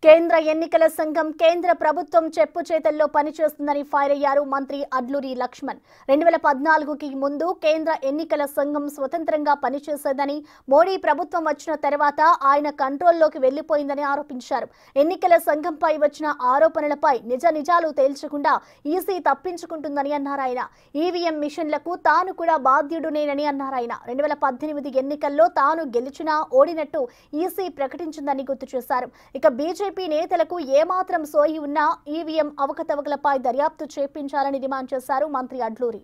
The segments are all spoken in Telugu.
కేంద్ర ఎన్నికల సంఘం కేంద్ర ప్రభుత్వం చెప్పు చేతల్లో పనిచేస్తుందని ఫైర్ అయ్యారు మంత్రి అడ్లూరి లక్ష్మణ్. 2014కి ముందు కేంద్ర ఎన్నికల సంఘం స్వతంత్రంగా పనిచేసేదని, మోడీ ప్రభుత్వం వచ్చిన తర్వాత ఆయన కంట్రోల్లోకి వెళ్లిపోయిందని ఆరోపించారు. ఎన్నికల సంఘంపై వచ్చిన ఆరోపణలపై నిజాలు తేల్చకుండా ఈసీ తప్పించుకుంటుందని అన్నారు ఆయన. ఈవీఎం మిషన్లకు తాను కూడా బాధ్యుడునేనని అన్నారు ఆయన. 2018 ఎన్నికల్లో తాను గెలిచినా ఓడినట్టు ఈసీ ప్రకటించిందని గుర్తు చేశారు. ఇక బీజేపీ నేతలకు ఏమాత్రం సోయి ఉన్నా ఈవీఎం అవకతవకలపై దర్యాప్తు చేపించాలని డిమాండ్ చేశారు మంత్రి అడ్లూరి.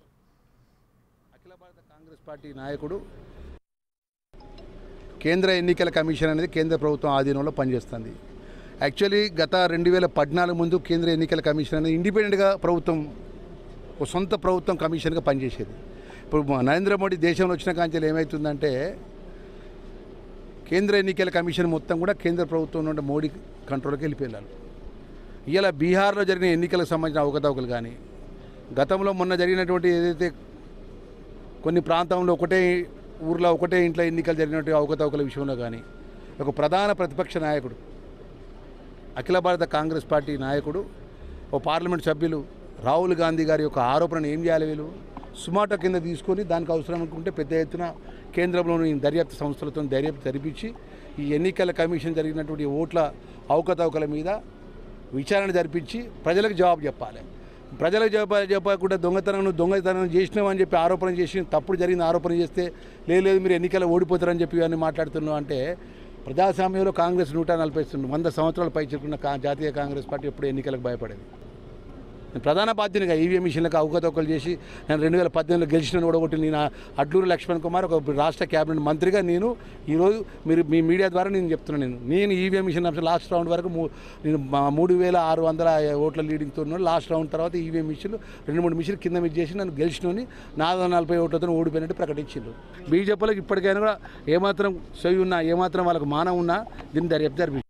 అఖిల భారత కాంగ్రెస్ పార్టీ నాయకుడు కేంద్ర ఎన్నికల కమిషన్ అనేది కేంద్ర ప్రభుత్వం ఆధీనంలో పనిచేస్తుంది. యాక్చువల్లీ గత 2014 ముందు కేంద్ర ఎన్నికల కమిషన్ అనేది ఇండిపెండెంట్గా ప్రభుత్వం, ఒక సొంత ప్రభుత్వం కమిషన్గా పనిచేసేది. ఇప్పుడు నరేంద్ర మోడీ దేశంలో వచ్చిన కాంచెలు ఏమవుతుందంటే కేంద్ర ఎన్నికల కమిషన్ మొత్తం కూడా కేంద్ర ప్రభుత్వం నుండి మోడీ కంట్రోల్కి వెళ్ళిపోయారు. ఇలా బీహార్లో జరిగిన ఎన్నికలకు సంబంధించిన అవకతవకలు కానీ, గతంలో మొన్న జరిగినటువంటి ఏదైతే కొన్ని ప్రాంతంలో ఒకటే ఊర్లో ఒకటే ఇంట్లో ఎన్నికలు జరిగినటువంటి అవకతవకల విషయంలో కానీ, ఒక ప్రధాన ప్రతిపక్ష నాయకుడు, అఖిల భారత కాంగ్రెస్ పార్టీ నాయకుడు, ఓ పార్లమెంట్ సభ్యులు రాహుల్ గాంధీ గారి యొక్క ఆరోపణను ఏం చేయాలి, వీళ్ళు సుమాటో కింద తీసుకొని దానికి అవసరం అనుకుంటే పెద్ద ఎత్తున కేంద్రంలోని దర్యాప్తు సంస్థలతో దర్యాప్తు జరిపించి ఈ ఎన్నికల కమిషన్ జరిగినటువంటి ఓట్ల అవకతవకల మీద విచారణ జరిపించి ప్రజలకు జవాబు చెప్పాలి. ప్రజలకు చెప్పకుండా దొంగతనం చేసినామని చెప్పి ఆరోపణ చేసి తప్పుడు జరిగిన ఆరోపణ చేస్తే లేదు మీరు ఎన్నికల్లో ఓడిపోతారని చెప్పి ఇవన్నీ మాట్లాడుతున్నాం అంటే, ప్రజాస్వామ్యంలో కాంగ్రెస్ 140 సంవత్సరాలు పైచుకున్న జాతీయ కాంగ్రెస్ పార్టీ ఎప్పుడు ఎన్నికలకు భయపడేది. ప్రధాన బాధ్యతగా ఈవీఎం మిషన్లకు అవకతవకలు చేసి నేను 2018లో గెలిచిన ఒకటి నేను అడ్లూరి లక్ష్మణ్ కుమార్, ఒక రాష్ట్ర క్యాబినెట్ మంత్రిగా నేను ఈరోజు మీరు మీ మీడియా ద్వారా నేను చెప్తున్నాను, నేను ఈవీఎం మిషన్ లాస్ట్ రౌండ్ వరకు నేను 3600 ఓట్ల లీడింగ్తో ఉన్నాను. లాస్ట్ రౌండ్ తర్వాత ఈవీఎం మిషన్లు 2-3 మిషన్లు కింద మీద చేసి నన్ను గెలిచినని 440 ఓట్లతో ఓడిపోయినట్టు ప్రకటించారు. బీజేపీలకు ఇప్పటికైనా కూడా ఏమాత్రం సొయ్యి ఉన్నా, ఏమాత్రం వాళ్ళకు మానం ఉన్నా దీన్ని దర్యాప్తు జరిపి